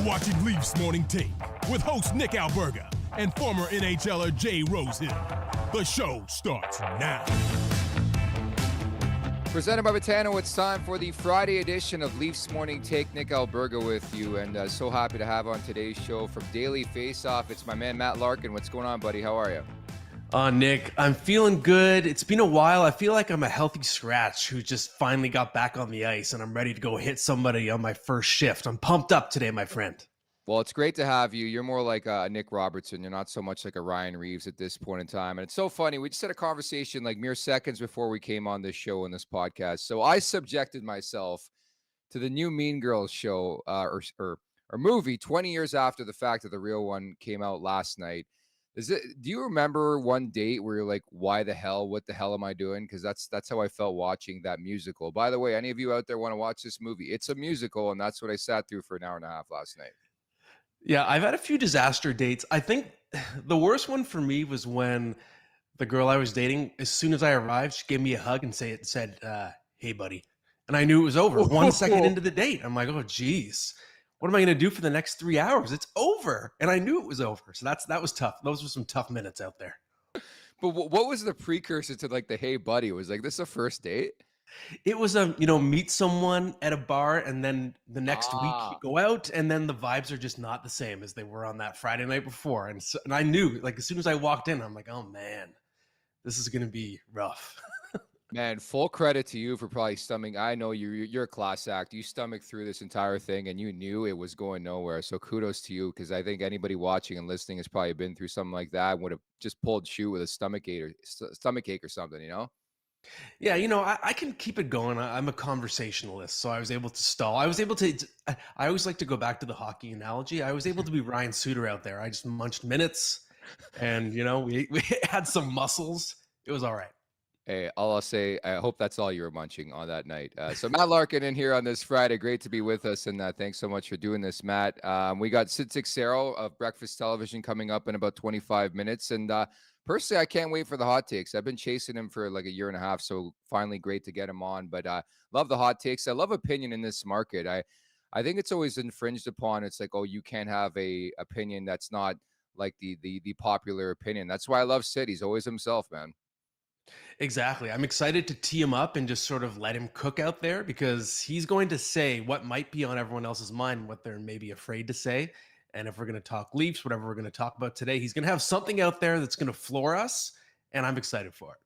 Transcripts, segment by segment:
You're watching Leafs Morning Take with host Nick Alberga and former NHLer Jay Rosehill. The show starts now. Presented by Betano, it's time for the Friday edition of Leafs Morning Take. Nick Alberga with you, and so happy to have on today's show from Daily Faceoff. It's my man Matt Larkin. What's going on, buddy? How are you? Nick, I'm feeling good. It's been a while. I feel like I'm a healthy scratch who just finally got back on the ice, and I'm ready to go hit somebody on my first shift. I'm pumped up today, my friend. Well, it's great to have you. You're more like Nick Robertson. You're not so much like a Ryan Reeves at this point in time. And it's so funny. We just had a conversation like mere seconds before we came on this show and this podcast. So I subjected myself to the new Mean Girls show or movie 20 years after the fact that the real one came out last night. Do you remember one date where you're like, why the hell? What the hell am I doing? Because that's how I felt watching that musical. By the way, any of you out there want to watch this movie? It's a musical, and that's what I sat through for an hour and a half last night. Yeah, I've had a few disaster dates. I think the worst one for me was when the girl I was dating, as soon as I arrived, she gave me a hug and said, hey, buddy. And I knew it was over 1 second into the date. I'm like, oh, geez. What am I going to do for the next 3 hours? It's over. And I knew it was over. So that was tough. Those were some tough minutes out there. But what was the precursor to like the hey buddy? Was like this a first date? It was meet someone at a bar, and then the next week you go out, and then the vibes are just not the same as they were on that Friday night before. And I knew, like, as soon as I walked in, I'm like, oh man, this is going to be rough. Man, full credit to you for probably stomaching. I know you're a class act. You stomached through this entire thing, and you knew it was going nowhere. So kudos to you, because I think anybody watching and listening has probably been through something like that and would have just pulled shoe with a stomach ache or something, you know? Yeah, I can keep it going. I'm a conversationalist, so I was able to stall. I always like to go back to the hockey analogy. I was able to be Ryan Suter out there. I just munched minutes, and, we had some muscles. It was all right. Hey, all I'll say, I hope that's all you were munching on that night. So Matt Larkin in here on this Friday. Great to be with us, and thanks so much for doing this, Matt. We got Sid Seixeiro of Breakfast Television coming up in about 25 minutes, and personally, I can't wait for the hot takes. I've been chasing him for like a year and a half, so finally great to get him on. But love the hot takes. I love opinion in this market. I think it's always infringed upon. It's like, oh, you can't have a opinion that's not like the popular opinion. That's why I love Sid. He's always himself, man. Exactly. I'm excited to tee him up and just sort of let him cook out there, because he's going to say what might be on everyone else's mind, what they're maybe afraid to say. And if we're going to talk Leafs, whatever we're going to talk about today, he's going to have something out there that's going to floor us, and I'm excited for it.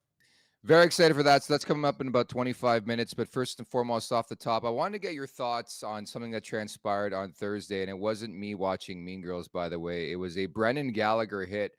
Very excited for that. So that's coming up in about 25 minutes. But first and foremost, off the top, I wanted to get your thoughts on something that transpired on Thursday. And it wasn't me watching Mean Girls, by the way. It was a Brendan Gallagher hit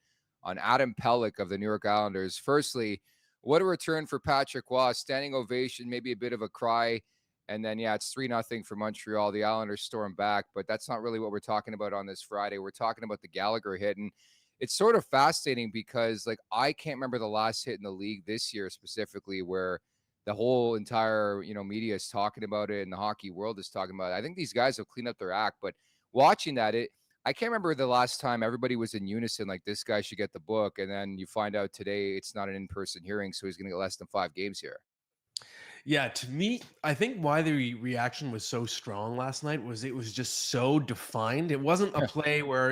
on Adam Pelech of the New York Islanders. Firstly, what a return for Patrick Roy. Standing ovation, maybe a bit of a cry. And then, yeah, it's 3-0 for Montreal. The Islanders storm back, but that's not really what we're talking about on this Friday. We're talking about the Gallagher hit. And it's sort of fascinating because, like, I can't remember the last hit in the league this year specifically where the whole entire, media is talking about it and the hockey world is talking about it. I think these guys have cleaned up their act, but watching that, I can't remember the last time everybody was in unison, like this guy should get the book. And then you find out today it's not an in-person hearing, so he's going to get less than 5 games here. Yeah, to me, I think why the reaction was so strong last night was it was just so defined. It wasn't a play where,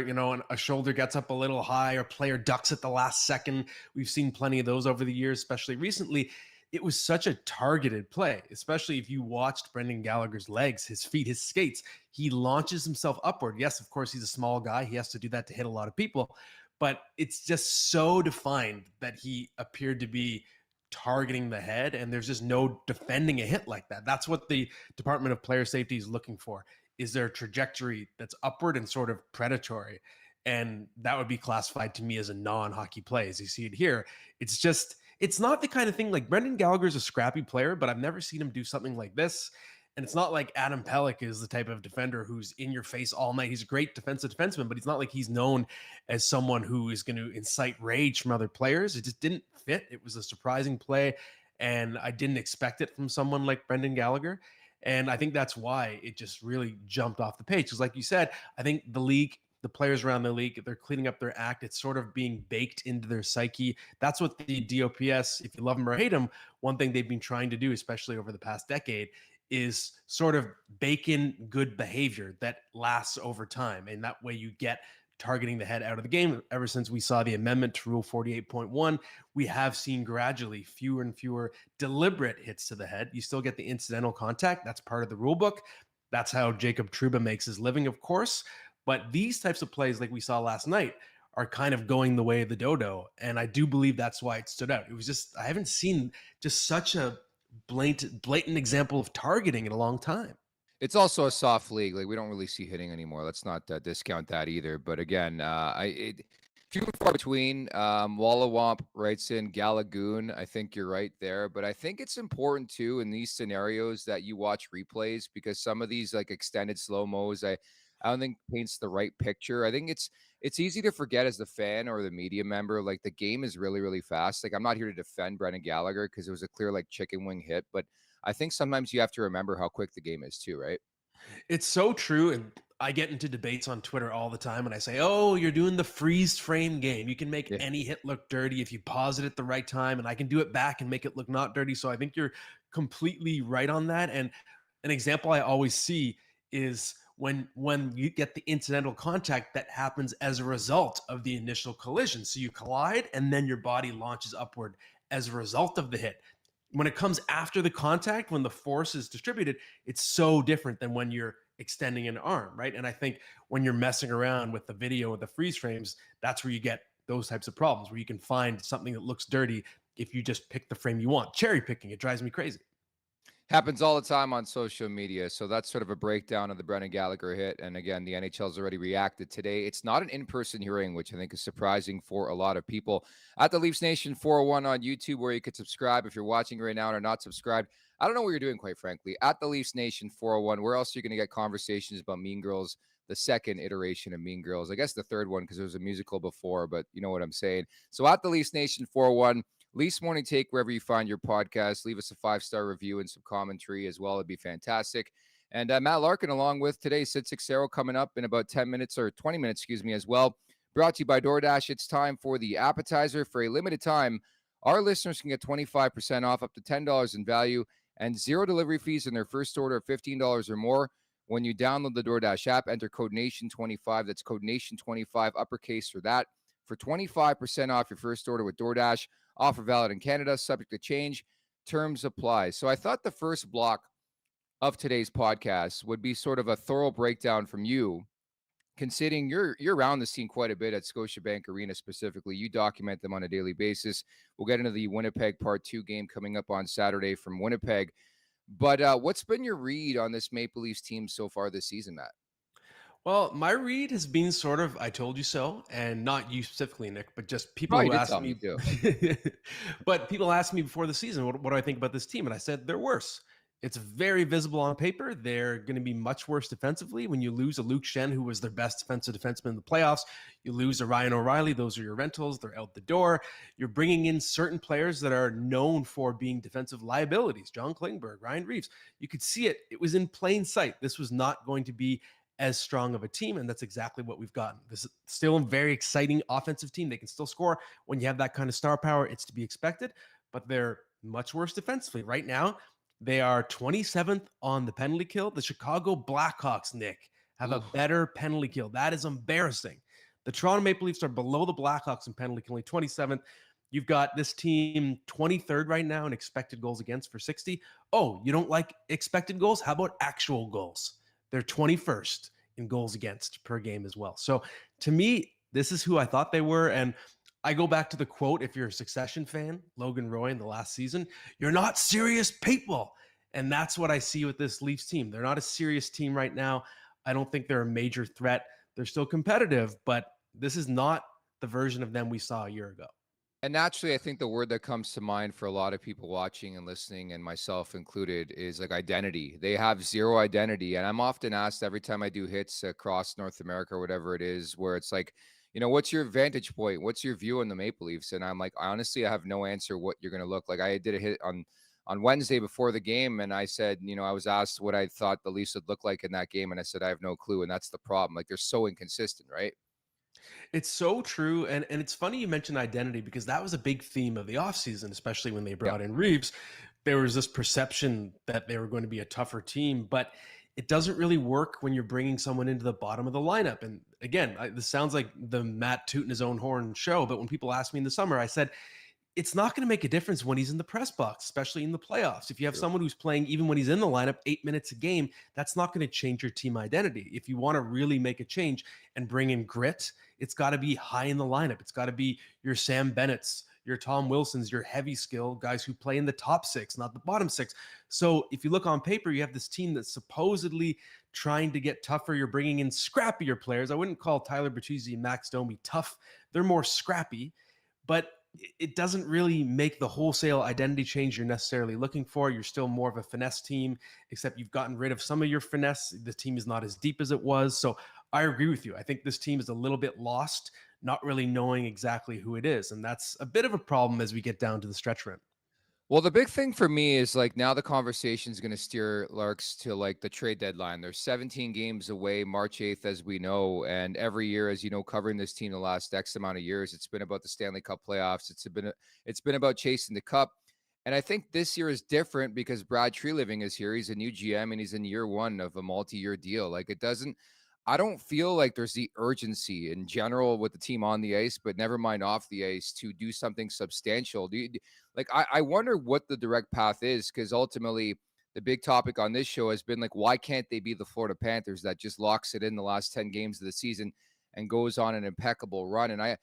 a shoulder gets up a little high or player ducks at the last second. We've seen plenty of those over the years, especially recently. It was such a targeted play, especially if you watched Brendan Gallagher's legs, his feet, his skates. He launches himself upward. Yes, of course, he's a small guy. He has to do that to hit a lot of people. But it's just so defined that he appeared to be targeting the head, and there's just no defending a hit like that. That's what the Department of Player Safety is looking for. Is there a trajectory that's upward and sort of predatory? And that would be classified to me as a non-hockey play. As you see it here, it's not the kind of thing, like Brendan Gallagher is a scrappy player, but I've never seen him do something like this. And it's not like Adam Pelech is the type of defender who's in your face all night. He's a great defenseman, but he's not like he's known as someone who is going to incite rage from other players. It just didn't fit. It was a surprising play, and I didn't expect it from someone like Brendan Gallagher. And I think that's why it just really jumped off the page. Because like you said, I think the league, the players around the league, they're cleaning up their act. It's sort of being baked into their psyche. That's what the DOPS, if you love them or hate them, one thing they've been trying to do, especially over the past decade, is sort of bake in good behavior that lasts over time. And that way you get targeting the head out of the game. Ever since we saw the amendment to Rule 48.1, we have seen gradually fewer and fewer deliberate hits to the head. You still get the incidental contact. That's part of the rule book. That's how Jacob Trouba makes his living, of course. But these types of plays, like we saw last night, are kind of going the way of the dodo. And I do believe that's why it stood out. It was just, I haven't seen just such a blatant example of targeting in a long time. It's also a soft league. Like, we don't really see hitting anymore. Let's not discount that either. But again, few and far between. Walla Womp writes in Gallagher. I think you're right there. But I think it's important too in these scenarios that you watch replays, because some of these like extended slow-mos, I don't think paints the right picture. I think it's easy to forget as the fan or the media member, like the game is really, really fast. Like, I'm not here to defend Brendan Gallagher because it was a clear like chicken wing hit, but I think sometimes you have to remember how quick the game is too, right? It's so true. And I get into debates on Twitter all the time and I say, oh, you're doing the freeze frame game. You can make any hit look dirty if you pause it at the right time, and I can do it back and make it look not dirty. So I think you're completely right on that. And an example I always see is when you get the incidental contact that happens as a result of the initial collision. So you collide and then your body launches upward as a result of the hit. When it comes after the contact, when the force is distributed, it's so different than when you're extending an arm, right? And I think when you're messing around with the video with the freeze frames, that's where you get those types of problems, where you can find something that looks dirty if you just pick the frame you want. Cherry picking, it drives me crazy. Happens all the time on social media. So that's sort of a breakdown of the Brendan Gallagher hit. And again, the NHL's already reacted today. It's not an in-person hearing, which I think is surprising for a lot of people. At the Leafs Nation 401 on YouTube, where you could subscribe if you're watching right now and are not subscribed. I don't know what you're doing, quite frankly. At the Leafs Nation 401, where else are you going to get conversations about Mean Girls, the second iteration of Mean Girls? I guess the third one, because there was a musical before, but you know what I'm saying. So at the Leafs Nation 401, Leafs Morning Take, wherever you find your podcast. Leave us a 5-star review and some commentary as well. It'd be fantastic. And Matt Larkin, along with today, Sid Seixeiro, coming up in about 10 minutes or 20 minutes, excuse me, as well. Brought to you by DoorDash. It's time for the appetizer. For a limited time, our listeners can get 25% off, up to $10 in value, and 0 delivery fees in their first order of $15 or more. When you download the DoorDash app, enter code NATION25. That's code NATION25, uppercase for that, for 25% off your first order with DoorDash. Offer valid in Canada, subject to change. Terms apply. So I thought the first block of today's podcast would be sort of a thorough breakdown from you, considering you're around the scene quite a bit at Scotiabank Arena specifically. You document them on a daily basis. We'll get into the Winnipeg Part 2 game coming up on Saturday from Winnipeg. But what's been your read on this Maple Leafs team so far this season, Matt? Well, my read has been sort of, I told you so, and not you specifically, Nick, but just people Probably who did asked tell me. me too. But people asked me before the season, what do I think about this team? And I said, they're worse. It's very visible on paper. They're going to be much worse defensively. When you lose a Luke Shen, who was their best defensive defenseman in the playoffs, you lose a Ryan O'Reilly. Those are your rentals. They're out the door. You're bringing in certain players that are known for being defensive liabilities. John Klingberg, Ryan Reeves. You could see it. It was in plain sight. This was not going to be as strong of a team, and that's exactly what we've gotten. This is still a very exciting offensive team. They can still score. When you have that kind of star power, it's to be expected, but they're much worse defensively. Right now, they are 27th on the penalty kill. The Chicago Blackhawks, Nick, have a better penalty kill. That is embarrassing. The Toronto Maple Leafs are below the Blackhawks in penalty kill, only 27th. You've got this team 23rd right now in expected goals against for 60. Oh, you don't like expected goals? How about actual goals? They're 21st in goals against per game as well. So to me, this is who I thought they were. And I go back to the quote, if you're a Succession fan, Logan Roy in the last season, you're not serious people. And that's what I see with this Leafs team. They're not a serious team right now. I don't think they're a major threat. They're still competitive, but this is not the version of them we saw a year ago. And naturally, I think the word that comes to mind for a lot of people watching and listening, and myself included, is like identity. They have zero identity. And I'm often asked every time I do hits across North America or whatever it is, where it's like, you know, what's your vantage point? What's your view on the Maple Leafs? And I'm like, honestly, I have no answer what you're going to look like. I did a hit on Wednesday before the game, and I said, you know, I was asked what I thought the Leafs would look like in that game, and I said, I have no clue. And that's the problem. Like, they're so inconsistent, right? It's so true. And it's funny you mentioned identity, because that was a big theme of the offseason, especially when they brought in Reeves. there was this perception that they were going to be a tougher team, but it doesn't really work when you're bringing someone into the bottom of the lineup. And again, this sounds like the Matt tooting his own horn show, but when people asked me in the summer, I said, it's not going to make a difference when he's in the press box, especially in the playoffs. If you have someone who's playing, even when he's in the lineup, 8 minutes a game, that's not going to change your team identity. If you want to really make a change and bring in grit, it's got to be high in the lineup. It's got to be your Sam Bennett's, your Tom Wilson's, your heavy skill guys who play in the top six, not the bottom six. So if you look on paper, you have this team that's supposedly trying to get tougher. You're bringing in scrappier players. I wouldn't call Tyler Bertuzzi and Max Domi tough. They're more scrappy, but it doesn't really make the wholesale identity change you're necessarily looking for. You're still more of a finesse team, except you've gotten rid of some of your finesse. The team is not as deep as it was. So I agree with you. I think this team is a little bit lost, not really knowing exactly who it is. And that's a bit of a problem as we get down to the stretch run. Well, the big thing for me is like now the conversation is going to steer Larks to like the trade deadline. There's 17 games away, March 8th, as we know. And every year, as you know, covering this team the last X amount of years, it's been about the Stanley Cup playoffs. It's been about chasing the cup. And I think this year is different because Brad Treliving is here. He's a new GM and he's in year one of a multi-year deal. Like I don't feel like there's the urgency in general with the team on the ice, but never mind off the ice to do something substantial. I wonder what the direct path is, because ultimately the big topic on this show has been like, why can't they be the Florida Panthers that just locks it in the last 10 games of the season and goes on an impeccable run? And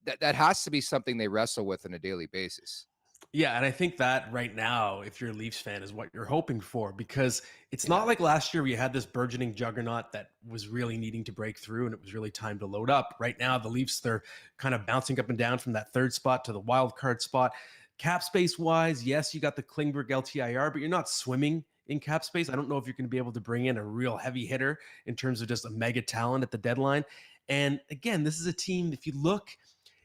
that has to be something they wrestle with on a daily basis. Yeah, and I think that right now, if you're a Leafs fan, is what you're hoping for, because it's not like last year where you had this burgeoning juggernaut that was really needing to break through and it was really time to load up. Right now, the Leafs, they're kind of bouncing up and down from that third spot to the wild card spot. Cap space wise, yes, you got the Klingberg LTIR, but you're not swimming in cap space. I don't know if you're going to be able to bring in a real heavy hitter in terms of just a mega talent at the deadline. And again, this is a team, if you look,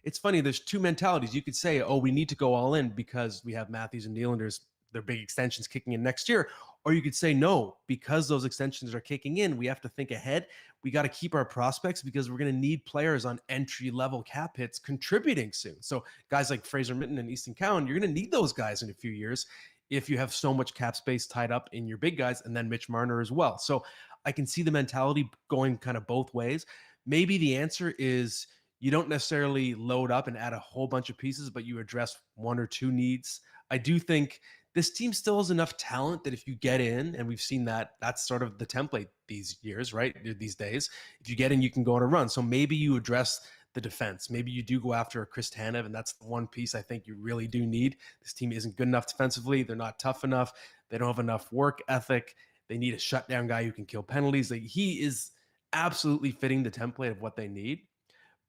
it's funny, there's two mentalities. You could say, oh, we need to go all in because we have Matthews and Nylander's, their big extensions kicking in next year. Or you could say, no, because those extensions are kicking in, we have to think ahead. We got to keep our prospects because we're going to need players on entry-level cap hits contributing soon. So guys like Fraser Minton and Easton Cowan, you're going to need those guys in a few years if you have so much cap space tied up in your big guys, and then Mitch Marner as well. So I can see the mentality going kind of both ways. Maybe the answer is you don't necessarily load up and add a whole bunch of pieces, but you address one or two needs. I do think this team still has enough talent that if you get in, and we've seen that, that's sort of the template these years, right? These days, if you get in, you can go on a run. So maybe you address the defense. Maybe you do go after a Chris Tanev, and that's the one piece I think you really do need. This team isn't good enough defensively. They're not tough enough. They don't have enough work ethic. They need a shutdown guy who can kill penalties. Like, he is absolutely fitting the template of what they need.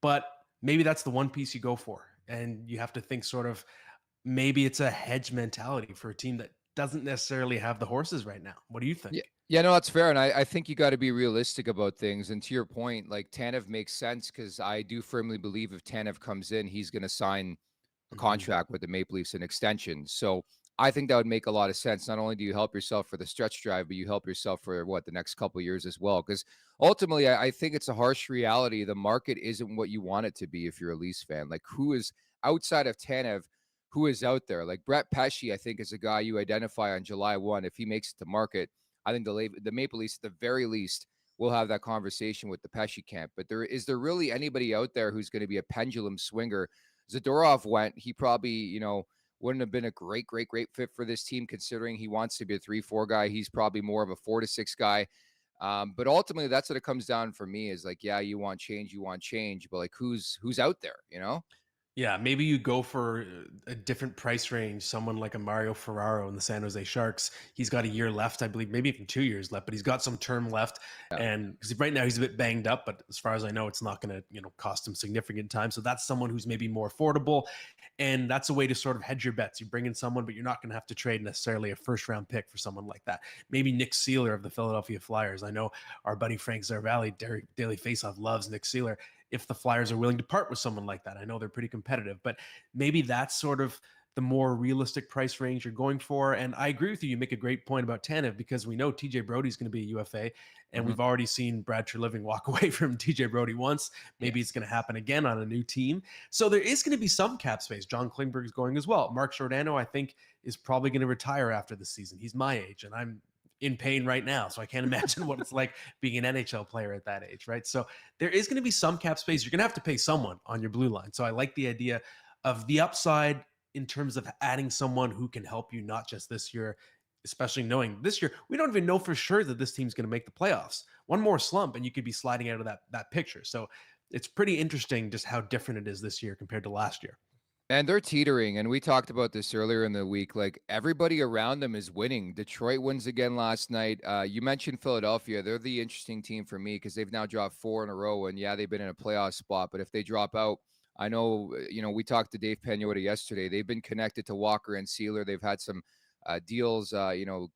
But maybe that's the one piece you go for. And you have to think sort of maybe it's a hedge mentality for a team that doesn't necessarily have the horses right now. What do you think? Yeah, no, that's fair. And I think you got to be realistic about things. And to your point, like Tanev makes sense because I do firmly believe if Tanev comes in, he's going to sign a contract with the Maple Leafs, an extension. So I think that would make a lot of sense. Not only do you help yourself for the stretch drive, but you help yourself for the next couple of years as well. Because ultimately, I think it's a harsh reality. The market isn't what you want it to be if you're a Leafs fan. Like, who is outside of Tanev, who is out there? Like Brett Pesce, I think, is a guy you identify on July 1. If he makes it to market, I think the Maple Leafs, at the very least, will have that conversation with the Pesce camp. But is there really anybody out there who's going to be a pendulum swinger? Zadorov went. He probably, wouldn't have been a great fit for this team, considering he wants to be a 3-4 guy. He's probably more of a 4-6 guy. But ultimately, that's what it comes down for me is like, yeah, you want change, but like, who's out there, Yeah, maybe you go for a different price range, someone like a Mario Ferraro in the San Jose Sharks. He's got a year left, I believe, maybe even 2 years left, but he's got some term left. Yeah. And because right now he's a bit banged up, but as far as I know, it's not going to, cost him significant time. So that's someone who's maybe more affordable. And that's a way to sort of hedge your bets. You bring in someone, but you're not going to have to trade necessarily a first-round pick for someone like that. Maybe Nick Seeler of the Philadelphia Flyers. I know our buddy Frank Zarvalli, Daily Faceoff, loves Nick Seeler. If the Flyers are willing to part with someone like that, I know they're pretty competitive, but maybe that's sort of the more realistic price range you're going for. And I agree with you. You make a great point about Tanev, because we know TJ Brodie's going to be a UFA, and we've already seen Brad Treliving walk away from TJ Brodie once. Maybe it's going to happen again on a new team. So there is going to be some cap space. John Klingberg is going as well. Mark Giordano, I think, is probably going to retire after the season. He's my age, and I'm in pain right now. So I can't imagine what it's like being an NHL player at that age, right? So there is going to be some cap space. You're going to have to pay someone on your blue line. So I like the idea of the upside in terms of adding someone who can help you, not just this year, especially knowing this year, we don't even know for sure that this team's going to make the playoffs. One more slump and you could be sliding out of that picture. So it's pretty interesting just how different it is this year compared to last year. And they're teetering, and we talked about this earlier in the week. Like, everybody around them is winning. Detroit wins again last night. You mentioned Philadelphia. They're the interesting team for me because they've now dropped 4 in a row, and yeah, they've been in a playoff spot. But if they drop out, I know, we talked to Dave Pagnotta yesterday. They've been connected to Walker and Sealer. They've had some deals,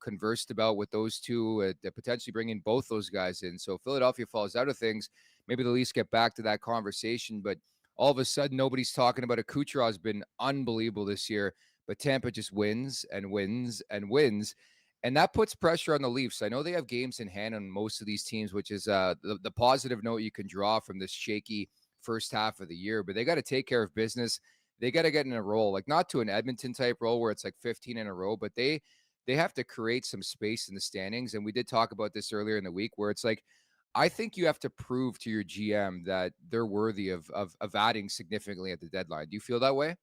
conversed about with those two, potentially bringing both those guys in. So Philadelphia falls out of things. Maybe the Leafs get back to that conversation, but all of a sudden, nobody's talking about it. Kucherov's been unbelievable this year, but Tampa just wins and wins and wins. And that puts pressure on the Leafs. I know they have games in hand on most of these teams, which is the positive note you can draw from this shaky first half of the year. But they got to take care of business. They got to get in a roll, like not to an Edmonton type roll where it's like 15 in a row, but they have to create some space in the standings. And we did talk about this earlier in the week where it's like, I think you have to prove to your GM that they're worthy of adding significantly at the deadline. Do you feel that way?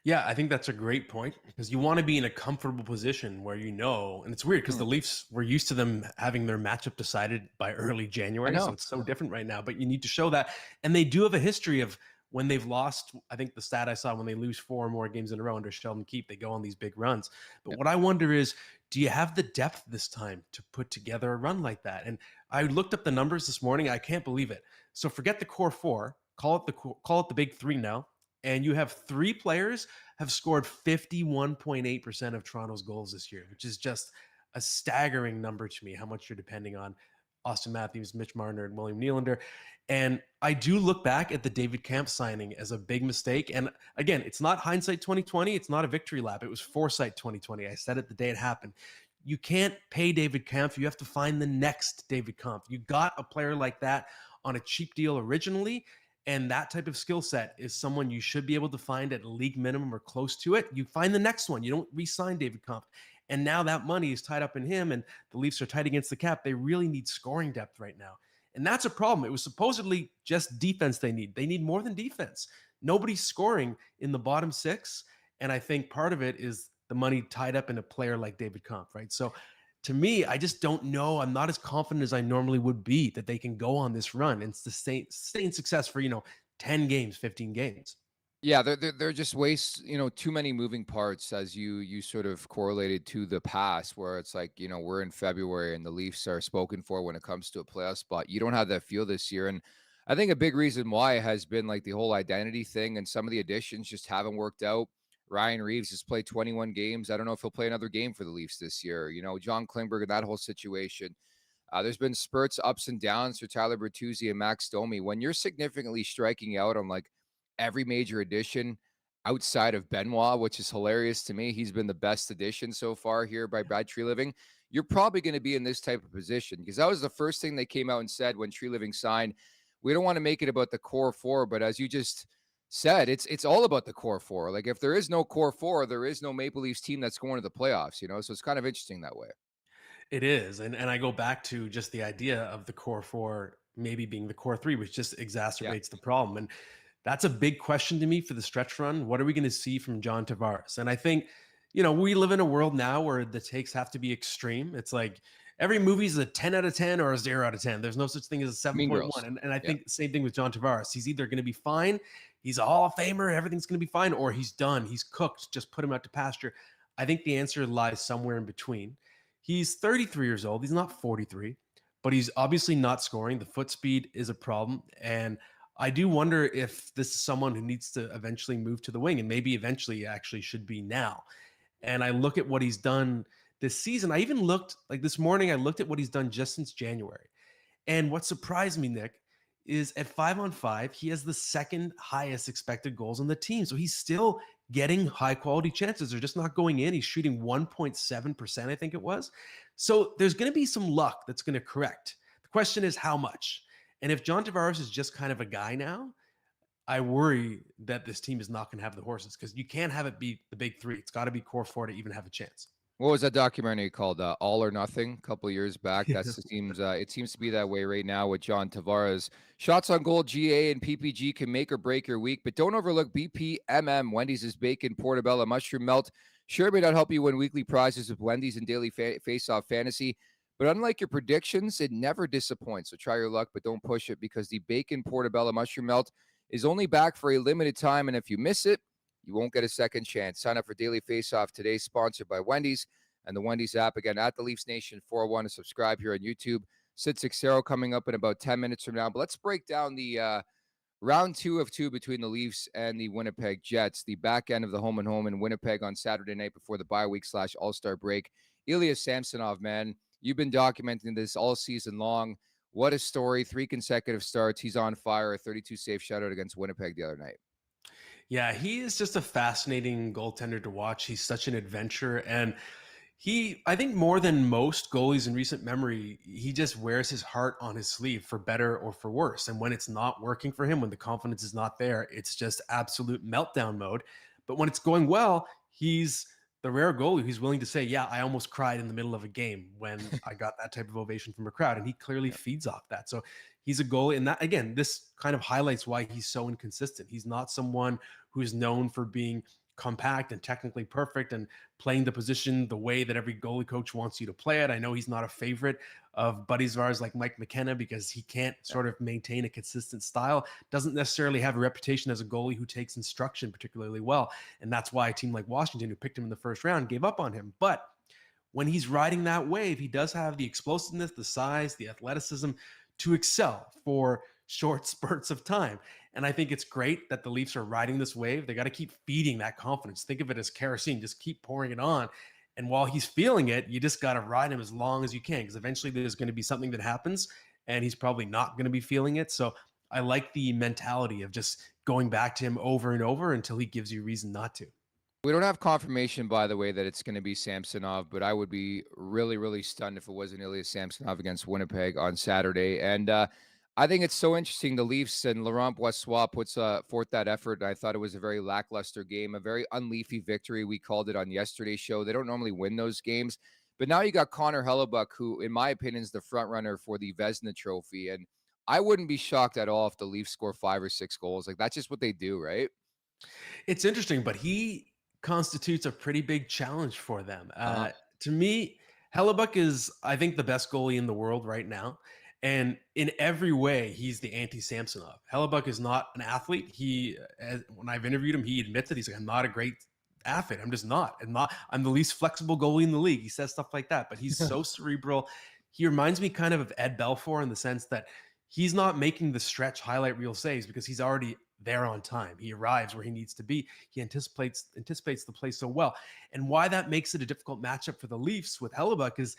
Yeah, I think that's a great point, because you want to be in a comfortable position where and it's weird because the Leafs, we're used to them having their matchup decided by early January. So it's so different right now, but you need to show that. And they do have a history of when they've lost. I think the stat I saw, when they lose 4 or more games in a row under Sheldon Keefe, they go on these big runs. But what I wonder is, do you have the depth this time to put together a run like that? And I looked up the numbers this morning. I can't believe it. So forget the core 4, call it the big 3 now. And you have 3 players have scored 51.8% of Toronto's goals this year, which is just a staggering number to me, how much you're depending on Austin Matthews, Mitch Marner, and William Nylander. And I do look back at the David Kampf signing as a big mistake. And again, it's not hindsight 2020. It's not a victory lap. It was foresight 2020. I said it the day it happened. You can't pay David Kampf. You have to find the next David Kampf. You got a player like that on a cheap deal originally, and that type of skill set is someone you should be able to find at league minimum or close to it. You find the next one. You don't re-sign David Kampf. And now that money is tied up in him, and the Leafs are tight against the cap. They really need scoring depth right now. And that's a problem. It was supposedly just defense they need. They need more than defense. Nobody's scoring in the bottom 6. And I think part of it is the money tied up in a player like David Kampf, right? So to me, I just don't know. I'm not as confident as I normally would be that they can go on this run and sustain success for, 10 games, 15 games. Yeah, they're just too many moving parts, as you sort of correlated to the past, where it's like, we're in February and the Leafs are spoken for when it comes to a playoff spot. You don't have that feel this year. And I think a big reason why has been like the whole identity thing, and some of the additions just haven't worked out. Ryan Reeves has played 21 games. I don't know if he'll play another game for the Leafs this year. John Klingberg and that whole situation. There's been spurts, ups and downs for Tyler Bertuzzi and Max Domi. When you're significantly striking out on like every major addition outside of Benoit, which is hilarious to me. He's been the best addition so far here by Brad Treliving. You're probably going to be in this type of position, because that was the first thing they came out and said when Treliving signed. We don't want to make it about the core 4, but as you just said, it's all about the core 4. Like, if there is no core 4, there is no Maple Leafs team that's going to the playoffs, so it's kind of interesting that way. It is. And I go back to just the idea of the core 4 maybe being the core 3, which just exacerbates the problem. And that's a big question to me for the stretch run. What are we going to see from John Tavares? And I think, we live in a world now where the takes have to be extreme. It's like every movie is a 10 out of 10 or a 0 out of 10. There's no such thing as a 7.1. And I think the same thing with John Tavares. He's either going to be fine, he's a Hall of Famer, everything's going to be fine, or he's done, he's cooked, just put him out to pasture. I think the answer lies somewhere in between. He's 33 years old. He's not 43, but he's obviously not scoring. The foot speed is a problem. And I do wonder if this is someone who needs to eventually move to the wing, and maybe eventually actually should be now. And I look at what he's done this season. I even looked, like this morning, I looked at what he's done just since January. And what surprised me, Nick, is at 5-on-5, he has the second highest expected goals on the team. So he's still getting high quality chances. They're just not going in. He's shooting 1.7%, I think it was. So there's going to be some luck that's going to correct. The question is how much? And if John Tavares is just kind of a guy now, I worry that this team is not going to have the horses, because you can't have it be the big three. It's got to be core four to even have a chance. What was that documentary called? All or Nothing, a couple of years back. Yeah. It seems to be that way right now with John Tavares. Shots on goal, GA and PPG can make or break your week, but don't overlook BPMM, Wendy's Bacon Portobello Mushroom Melt. Sure, it may not help you win weekly prizes with Wendy's and daily face-off fantasy, but unlike your predictions, it never disappoints. So try your luck, but don't push it, because the Bacon Portobello Mushroom Melt is only back for a limited time, and if you miss it, you won't get a second chance. Sign up for Daily Face-Off today, sponsored by Wendy's and the Wendy's app. Again, at the Leafs Nation 401, to subscribe here on YouTube. Sid Seixeiro coming up in about 10 minutes from now. But let's break down the round 2 of 2 between the Leafs and the Winnipeg Jets. The back end of the home and home in Winnipeg on Saturday night before the bye week / All-Star break. Ilya Samsonov, man, you've been documenting this all season long. What a story. 3 consecutive starts. He's on fire. A 32 save shutout against Winnipeg the other night. Yeah, he is just a fascinating goaltender to watch. He's such an adventure. And I think more than most goalies in recent memory, he just wears his heart on his sleeve, for better or for worse. And when it's not working for him, when the confidence is not there, it's just absolute meltdown mode. But when it's going well, he's the rare goalie who's willing to say, yeah, I almost cried in the middle of a game when I got that type of ovation from a crowd. And he clearly feeds off that. So he's a goalie. And that, again, this kind of highlights why he's so inconsistent. He's not someone who's known for being compact and technically perfect and playing the position the way that every goalie coach wants you to play it. I know he's not a favorite of buddies of ours like Mike McKenna, because he can't sort of maintain a consistent style, doesn't necessarily have a reputation as a goalie who takes instruction particularly well. And that's why a team like Washington, who picked him in the first round, gave up on him. But when he's riding that wave, he does have the explosiveness, the size, the athleticism to excel for short spurts of time. And I think it's great that the Leafs are riding this wave. They got to keep feeding that confidence. Think of it as kerosene. Just keep pouring it on. And while he's feeling it, you just got to ride him as long as you can, because eventually there's going to be something that happens and he's probably not going to be feeling it. So I like the mentality of just going back to him over and over until he gives you reason not to. We don't have confirmation, by the way, that it's going to be Samsonov, but I would be really, really stunned if it wasn't Ilya Samsonov against Winnipeg on Saturday. And I think it's so interesting. The Leafs and Laurent Brossoit puts forth that effort. I thought it was a very lackluster game, a very unleafy victory. We called it on yesterday's show. They don't normally win those games. But now you got Connor Hellebuyck, who, in my opinion, is the front runner for the Vezina Trophy. And I wouldn't be shocked at all if the Leafs score 5 or 6 goals. Like, that's just what they do, right? It's interesting, but he constitutes a pretty big challenge for them. To me, Hellebuyck is, I think, the best goalie in the world right now. And in every way, he's the anti-Samsonov. Hellebuyck is not an athlete. When I've interviewed him, he admits that he's like, I'm not a great athlete. I'm just not. I'm the least flexible goalie in the league. He says stuff like that, but he's so cerebral. He reminds me kind of Ed Belfour in the sense that he's not making the stretch highlight reel saves because he's already there on time. He arrives where he needs to be. He anticipates the play so well. And why that makes it a difficult matchup for the Leafs with Hellebuyck is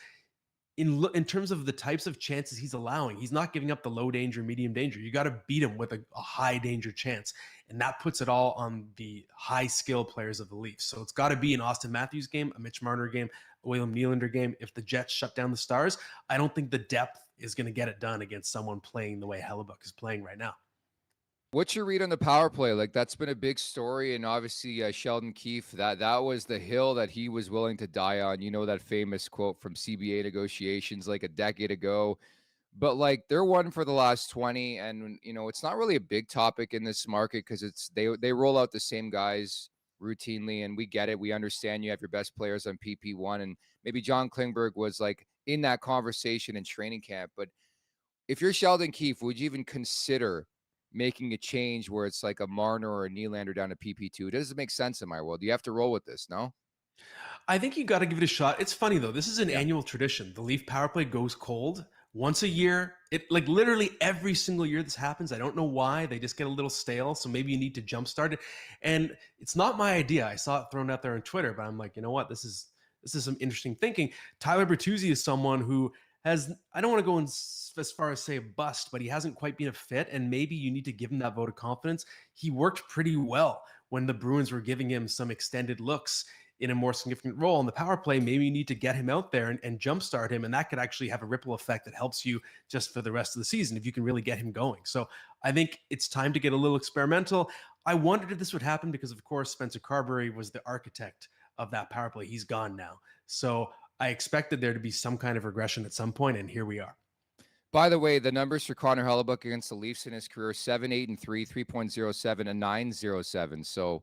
in terms of the types of chances he's allowing. He's not giving up the low danger, medium danger. You got to beat him with a high danger chance. And that puts it all on the high skill players of the Leafs. So it's got to be an Austin Matthews game, a Mitch Marner game, a William Nylander game. If the Jets shut down the Stars, I don't think the depth is going to get it done against someone playing the way Hellebuyck is playing right now. What's your read on the power play? Like, that's been a big story, and obviously Sheldon Keefe, that was the hill that he was willing to die on. You know, that famous quote from CBA negotiations like a decade ago. But like, they're 1 for the last 20, and you know, it's not really a big topic in this market because they roll out the same guys routinely, and we get it. We understand you have your best players on PP1, and maybe John Klingberg was like in that conversation in training camp. But if you're Sheldon Keefe, would you even consider making a change where it's like a Marner or a Nylander down to PP2? It doesn't make sense in my world. You have to roll with this, no? I think you got to give it a shot. It's funny though. This is an annual tradition. The Leaf power play goes cold once a year. It like literally every single year this happens. I don't know why. They just get a little stale. So maybe you need to jumpstart it. And it's not my idea. I saw it thrown out there on Twitter, but I'm like, you know what? This is some interesting thinking. Tyler Bertuzzi is someone who I don't want to go as far as say a bust, but he hasn't quite been a fit. And maybe you need to give him that vote of confidence. He worked pretty well when the Bruins were giving him some extended looks in a more significant role in the power play. Maybe you need to get him out there and jumpstart him. And that could actually have a ripple effect that helps you just for the rest of the season if you can really get him going. So I think it's time to get a little experimental. I wondered if this would happen because, of course, Spencer Carberry was the architect of that power play. He's gone now. So I expected there to be some kind of regression at some point, and here we are. By the way, the numbers for Connor Hellebuyck against the Leafs in his career, 7-8-3, 3.07, and 9.07. So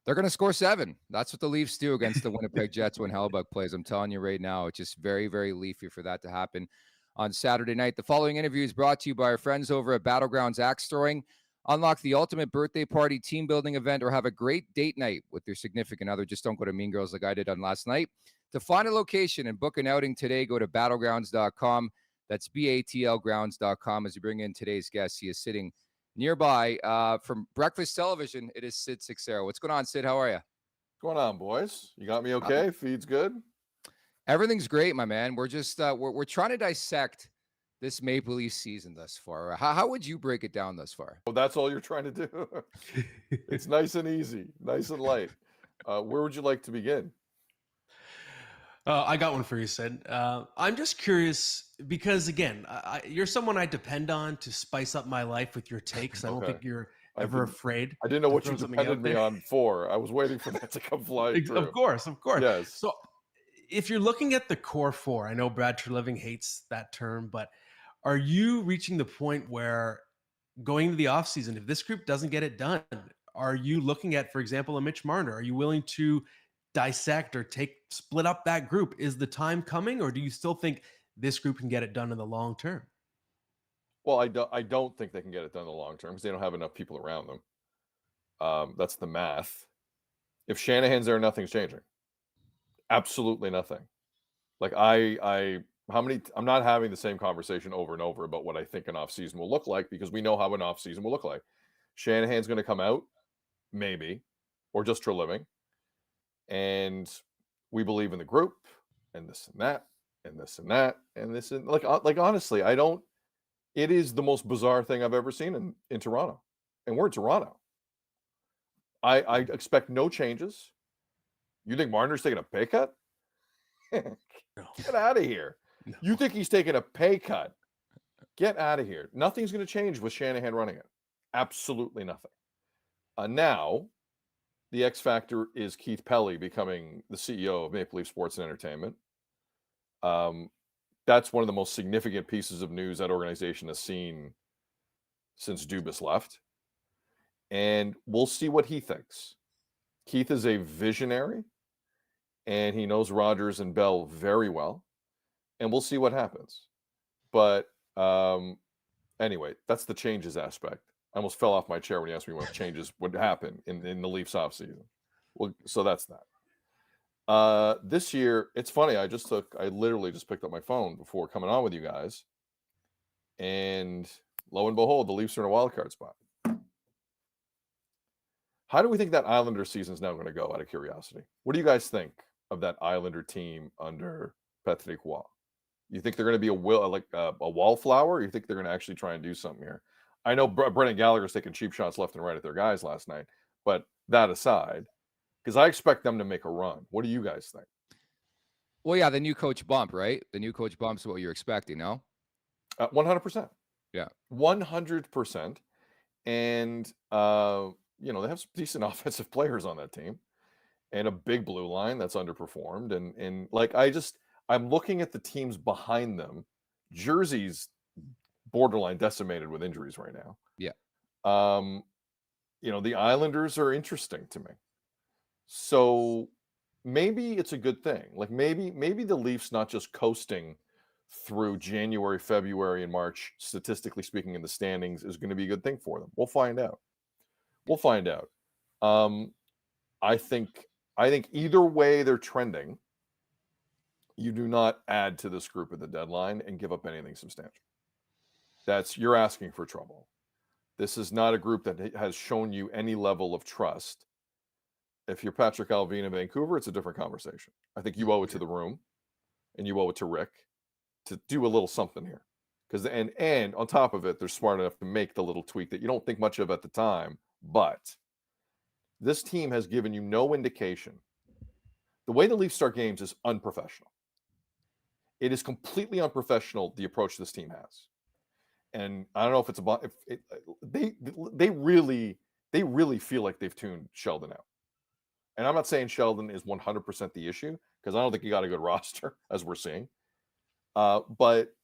they're going to score 7. That's what the Leafs do against the Winnipeg Jets when Hellebuyck plays. I'm telling you right now, it's just very, very Leafy for that to happen on Saturday night. The following interview is brought to you by our friends over at Battlegrounds Axe Throwing. Unlock the ultimate birthday party, team building event, or have a great date night with your significant other. Just don't go to Mean Girls like I did on last night. To find a location and book an outing today, go to battlegrounds.com. That's BATLgrounds.com. As you bring in today's guest, he is sitting nearby from Breakfast Television. It is Sid Seixeiro. What's going on, Sid? How are you? What's going on, boys? You got me okay? Feed's good? Everything's great, my man. We're just we're trying to dissect this Maple Leaf season thus far. How would you break it down thus far? Oh, that's all you're trying to do? It's nice and easy, nice and light. Where would you like to begin? I got one for you, Sid. I'm just curious because, again, you're someone I depend on to spice up my life with your takes. I don't think you're ever afraid. I didn't know what you depended me on for. I was waiting for that to come flying through. Of course. Yes. So if you're looking at the core four, I know Brad Treliving hates that term, but are you reaching the point where going into the offseason, if this group doesn't get it done, are you looking at, for example, a Mitch Marner? Are you willing to dissect or split up that group? Is the time coming, or do you still think this group can get it done in the long term? Well, I don't think they can get it done in the long term because they don't have enough people around them. That's the math. If Shanahan's there, nothing's changing. Absolutely nothing. Like I'm not having the same conversation over and over about what I think an offseason will look like because we know how an offseason will look like. Shanahan's going to come out, maybe, or just for a living. And we believe in the group and this and that and this and that and this and like honestly, it is the most bizarre thing I've ever seen in Toronto. And we're in Toronto. I expect no changes. You think Marner's taking a pay cut? Get out of here. No. You think he's taking a pay cut? Get out of here. Nothing's going to change with Shanahan running it. Absolutely nothing. Now, the X factor is Keith Pelly becoming the CEO of Maple Leaf Sports and Entertainment. That's one of the most significant pieces of news that organization has seen since Dubas left. And we'll see what he thinks. Keith is a visionary, and he knows Rogers and Bell very well. And we'll see what happens. But anyway, that's the changes aspect. I almost fell off my chair when you asked me what changes would happen in the Leafs offseason. Well, so that's that. This year, it's funny. I literally just picked up my phone before coming on with you guys. And lo and behold, the Leafs are in a wild card spot. How do we think that Islander season is now going to go, out of curiosity? What do you guys think of that Islander team under Patrick Roy? You think they're going to be a wallflower? Or you think they're going to actually try and do something here? I know Brendan Gallagher's taking cheap shots left and right at their guys last night, but that aside, because I expect them to make a run. What do you guys think? Well, yeah, the new coach bump, right? The new coach bump's what you're expecting, no? 100%. Yeah. 100%. And, they have some decent offensive players on that team and a big blue line that's underperformed. And I'm looking at the teams behind them. Jersey's borderline decimated with injuries right now. Yeah. The Islanders are interesting to me. So maybe it's a good thing. Like maybe the Leafs not just coasting through January, February, and March, statistically speaking, in the standings is going to be a good thing for them. We'll find out. I think either way they're trending, you do not add to this group at the deadline and give up anything substantial. You're asking for trouble. This is not a group that has shown you any level of trust. If you're Patrick Alvin in Vancouver, it's a different conversation. I think you owe it to the room, and you owe it to Rick to do a little something here. Because and on top of it, they're smart enough to make the little tweak that you don't think much of at the time. But this team has given you no indication. The way the Leafs start games is unprofessional. It is completely unprofessional, the approach this team has. And I don't know if it's about they really feel like they've tuned Sheldon out. And I'm not saying Sheldon is 100% the issue, because I don't think he got a good roster, as we're seeing. But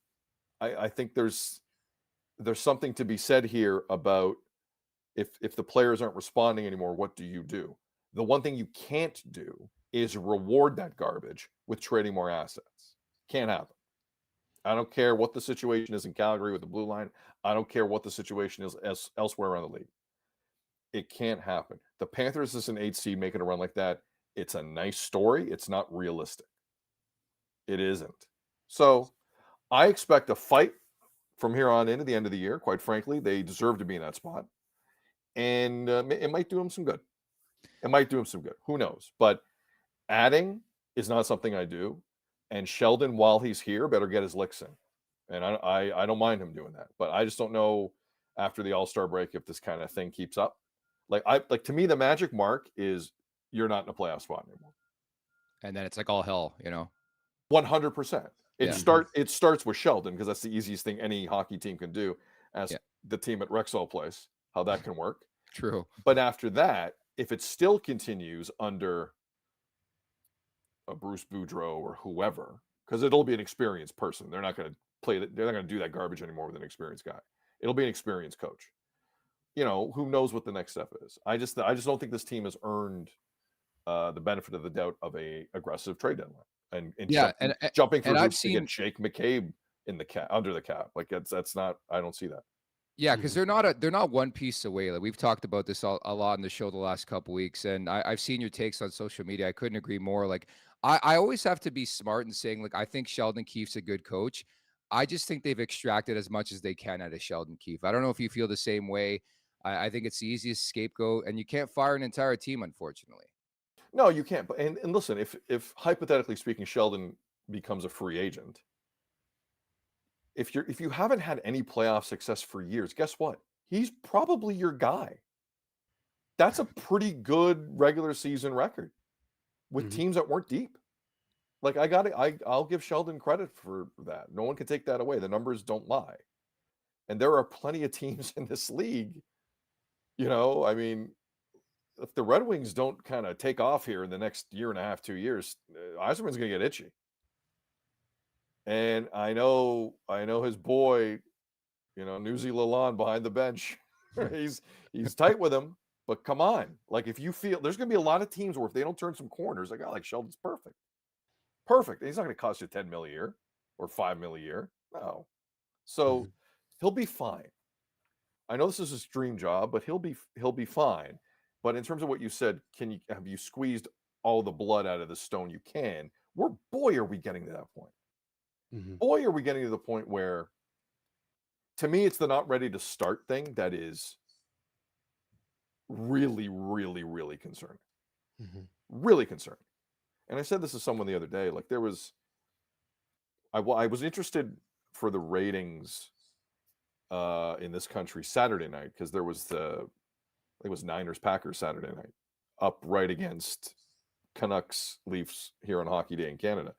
I think there's something to be said here about if the players aren't responding anymore, what do you do? The one thing you can't do is reward that garbage with trading more assets. Can't happen. I don't care what the situation is in Calgary with the blue line. I don't care what the situation is elsewhere around the league. It can't happen. The Panthers as an 8 seed making a run like that, it's a nice story. It's not realistic. It isn't. So I expect a fight from here on into the end of the year. Quite frankly, they deserve to be in that spot. And it might do them some good. It might do them some good. Who knows? But adding is not something I do. And Sheldon, while he's here, better get his licks in. And I don't mind him doing that. But I just don't know after the All-Star break if this kind of thing keeps up. Like to me, the magic mark is you're not in a playoff spot anymore. And then it's like all hell, 100%. It Yeah. starts with Sheldon, because that's the easiest thing any hockey team can do, as the team at Rexall Place, how that can work. True. But after that, if it still continues under a Bruce Boudreau or whoever, because it'll be an experienced person. They're not going to play that. They're not going to do that garbage anymore with an experienced guy. It'll be an experienced coach. Who knows what the next step is? I just don't think this team has earned the benefit of the doubt of a aggressive trade deadline and jumping for hoops to get Jake McCabe in the cap, under the cap. Like that's not. I don't see that. Yeah, because they're not one piece away. Like we've talked about this a lot in the show the last couple weeks, and I've seen your takes on social media. I couldn't agree more. Like I always have to be smart in saying, like, I think Sheldon Keefe's a good coach. I just think they've extracted as much as they can out of Sheldon Keefe. I don't know if you feel the same way. I think it's the easiest scapegoat, and you can't fire an entire team, unfortunately. No, you can't. But and listen, if hypothetically speaking, Sheldon becomes a free agent, if you haven't had any playoff success for years, guess what? He's probably your guy. That's a pretty good regular season record with teams that weren't deep. Like I'll give Sheldon credit for that. No one can take that away. The numbers don't lie. And there are plenty of teams in this league. I mean, if the Red Wings don't kind of take off here in the next year and a half, 2 years, Yzerman's going to get itchy. And I know his boy, Newsy Lalonde behind the bench. he's tight with him, but come on. Like if you feel there's going to be a lot of teams where if they don't turn some corners, like, like Sheldon's perfect. Perfect. And he's not going to cost you $10 million a year or $5 million a year. No. So he'll be fine. I know this is his dream job, but he'll be fine. But in terms of what you said, have you squeezed all the blood out of the stone you can? Boy, are we getting to that point. Boy, are we getting to the point where, to me, it's the not ready to start thing that is really, really, really concerning. Really concerning. And I said this to someone the other day. Like I was interested for the ratings in this country Saturday night, because there was I think it was Niners Packers Saturday night, up right against Canucks Leafs here on Hockey Day in Canada.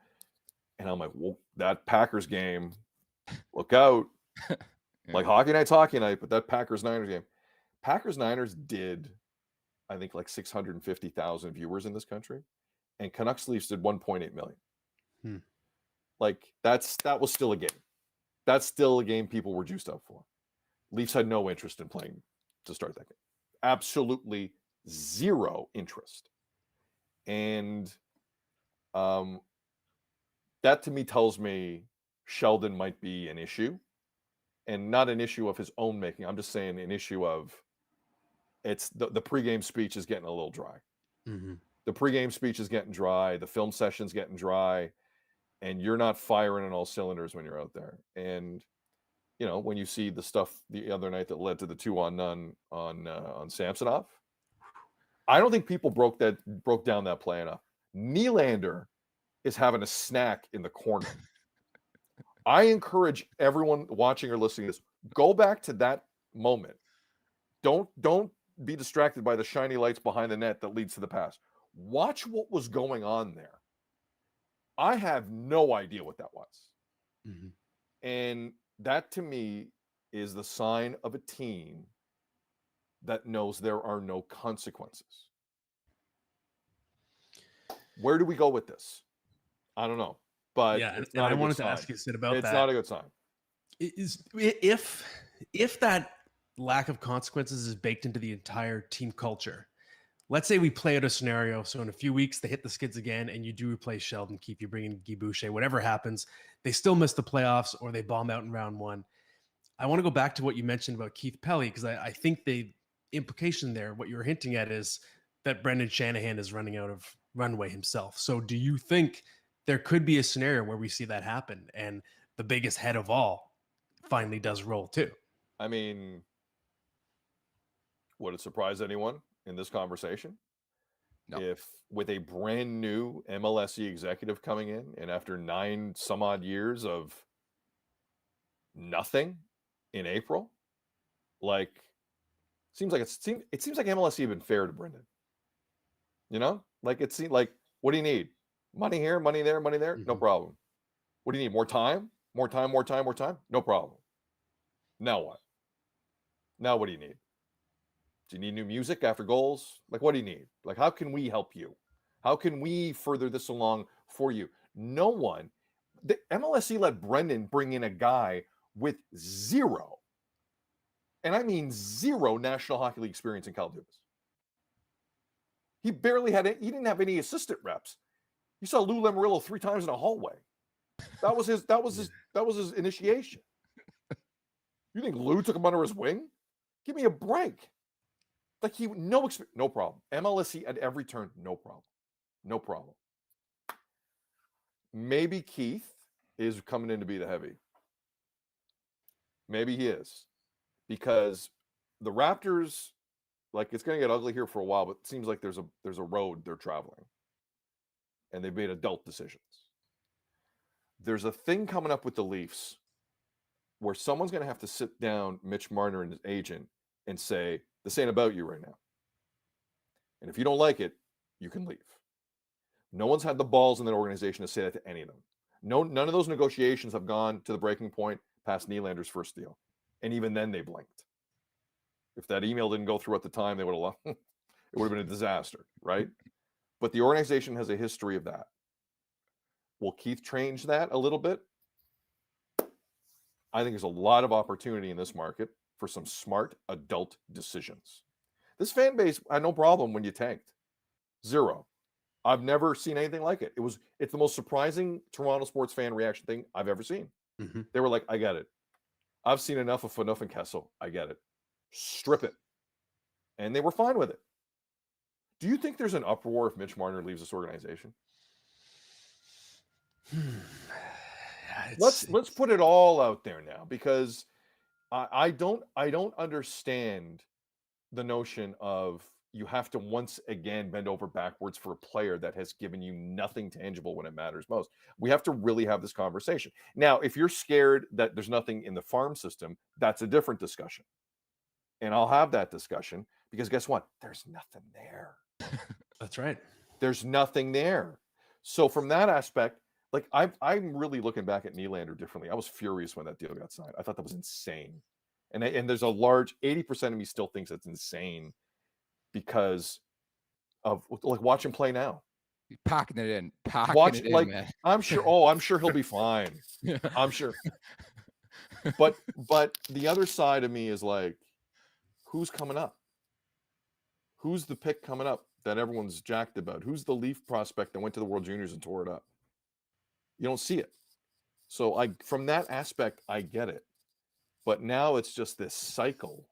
And I'm like, well, that Packers game, look out. Like hockey night's hockey night, but that Packers-Niners game. Packers-Niners did, I think, like 650,000 viewers in this country. And Canucks Leafs did 1.8 million. Like, that was still a game. That's still a game people were juiced up for. Leafs had no interest in playing to start that game. Absolutely zero interest. And that to me tells me Sheldon might be an issue, and not an issue of his own making. I'm just saying an issue of it's the pregame speech is getting a little dry. The pregame speech is getting dry. The film session's getting dry, and you're not firing on all cylinders when you're out there. And when you see the stuff the other night that led to the 2-on-none on Samsonov, I don't think people broke down that play enough. Nylander is having a snack in the corner. I encourage everyone watching or listening to this, go back to that moment. Don't be distracted by the shiny lights behind the net that leads to the pass. Watch what was going on there. I have no idea what that was. Mm-hmm. And that to me is the sign of a team that knows there are no consequences. Where do we go with this? I don't know. But yeah, it's and not I a good wanted sign. to ask you, Sid, about It's that. not a good sign. If that lack of consequences is baked into the entire team culture, let's say we play out a scenario. So in a few weeks, they hit the skids again, and you do replace Sheldon Keefe, you bring in Guy Boucher, whatever happens, they still miss the playoffs or they bomb out in round one. I want to go back to what you mentioned about Keith Pelly, because I think the implication there, what you're hinting at, is that Brendan Shanahan is running out of runway himself. So do you think there could be a scenario where we see that happen and the biggest head of all finally does roll too? I mean, would it surprise anyone in this conversation? No. If with a brand new MLSE executive coming in, and after 9 some odd years of nothing in April, like it seems like MLSE have been fair to Brendan. You know, like it seemed like, what do you need? Money here, money there, money there. No Mhm. problem. What do you need? More time? More time, more time, more time? No problem. Now what? Now what do you need? Do you need new music after goals? Like, what do you need? Like, how can we help you? How can we further this along for you? No one, the MLSE let Brendan bring in a guy with zero, and I mean zero, National Hockey League experience in Cal Dubas. He barely had he didn't have any assistant reps. You saw Lou Lamoriello 3 times in a hallway. That was his initiation. You think Lou took him under his wing? Give me a break. Like no problem. MLSE at every turn, no problem. No problem. Maybe Keith is coming in to be the heavy. Maybe he is. Because the Raptors, like, it's going to get ugly here for a while, but it seems like there's a road they're traveling. And they've made adult decisions. There's a thing coming up with the Leafs where someone's going to have to sit down Mitch Marner and his agent and say, this ain't about you right now. And if you don't like it, you can leave. No one's had the balls in that organization to say that to any of them. None of those negotiations have gone to the breaking point past Nylander's first deal. And even then they blinked. If that email didn't go through at the time, they would have it would have been a disaster, right? But the organization has a history of that. Will Keith change that a little bit? I think there's a lot of opportunity in this market for some smart adult decisions. This fan base had no problem when you tanked. Zero. I've never seen anything like it. It's the most surprising Toronto sports fan reaction thing I've ever seen. Mm-hmm. They were like, I get it. I've seen enough of Phaneuf and Kessel. I get it. Strip it. And they were fine with it. Do you think there's an uproar if Mitch Marner leaves this organization? Let's put it all out there now, because I don't understand the notion of you have to once again bend over backwards for a player that has given you nothing tangible when it matters most. We have to really have this conversation. Now, if you're scared that there's nothing in the farm system, that's a different discussion. And I'll have that discussion, because guess what? There's nothing there. That's right. There's nothing there. So from that aspect, like I'm really looking back at Nylander differently. I was furious when that deal got signed. I thought that was insane. And there's a large 80% of me still thinks it's insane because of, like, watch him play now. Packing it in, man. I'm sure he'll be fine. I'm sure. But the other side of me is like, who's coming up? Who's the pick coming up that everyone's jacked about? Who's the Leaf prospect that went to the World Juniors and tore it up? You don't see it. So from that aspect, I get it. But now it's just this cycle.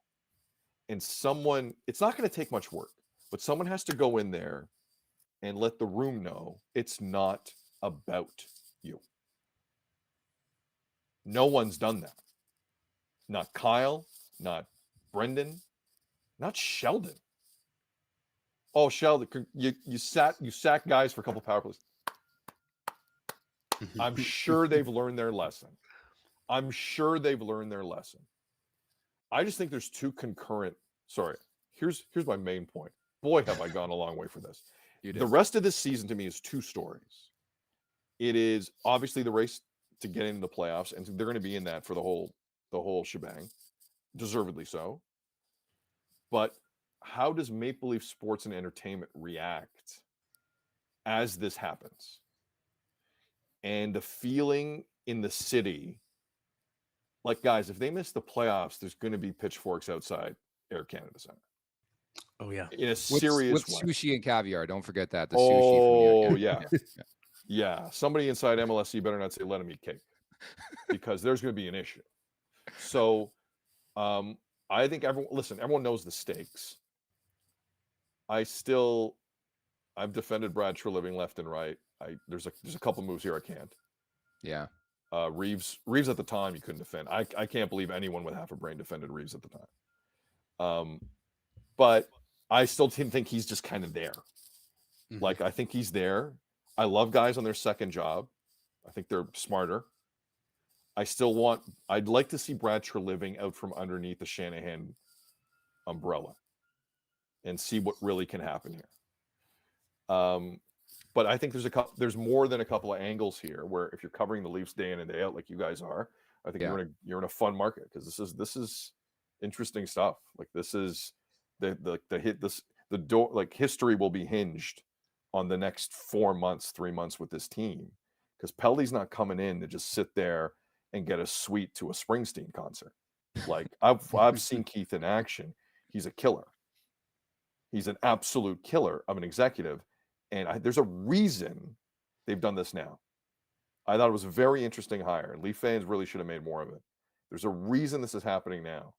And it's not going to take much work, but someone has to go in there and let the room know it's not about you. No one's done that. Not Kyle, not Brendan, not Sheldon. Oh, Sheldon, you sack guys for a couple power plays. I'm sure they've learned their lesson. I'm sure they've learned their lesson. I just think there's two concurrent. Sorry, here's my main point. Boy, have I gone a long way for this. The rest of this season to me is two stories. It is obviously the race to get into the playoffs, and they're going to be in that for the whole shebang, deservedly so. But how does Maple Leaf Sports and Entertainment react as this happens? And the feeling in the city, like, guys, if they miss the playoffs, there's going to be pitchforks outside Air Canada Center. Oh yeah, in a serious with way. sushi and caviar. Don't forget that. The Oh, sushi from yeah. Yeah. Somebody inside MLSE better not say let him eat cake, because there's going to be an issue. So I think everyone knows the stakes. I've defended Brad Treliving left and right. There's a couple moves here I can't. Yeah. Reeves at the time you couldn't defend. I can't believe anyone with half a brain defended Reeves at the time. But I still think he's just kind of there. Mhm. Like, I think he's there. I love guys on their second job. I think they're smarter. I'd like to see Brad Treliving out from underneath the Shanahan umbrella and see what really can happen here. But I think there's more than a couple of angles here where if you're covering the Leafs day in and day out like you guys are, I think you're in a fun market, because this is interesting stuff. Like, this is the door, like, history will be hinged on the next 4 months, 3 months with this team, because Pelly's not coming in to just sit there and get a suite to a Springsteen concert. Like, I've seen Keith in action. He's a killer. He's an absolute killer of an executive. And there's a reason they've done this now. I thought it was a very interesting hire, and Leaf fans really should have made more of it. There's a reason this is happening now.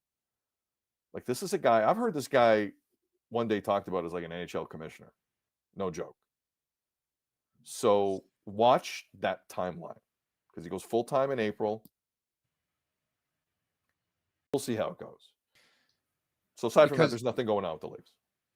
Like, this is a guy, I've heard this guy one day talked about as like an NHL commissioner. No joke. So watch that timeline, because he goes full-time in April. We'll see how it goes. So aside from that, there's nothing going on with the Leafs.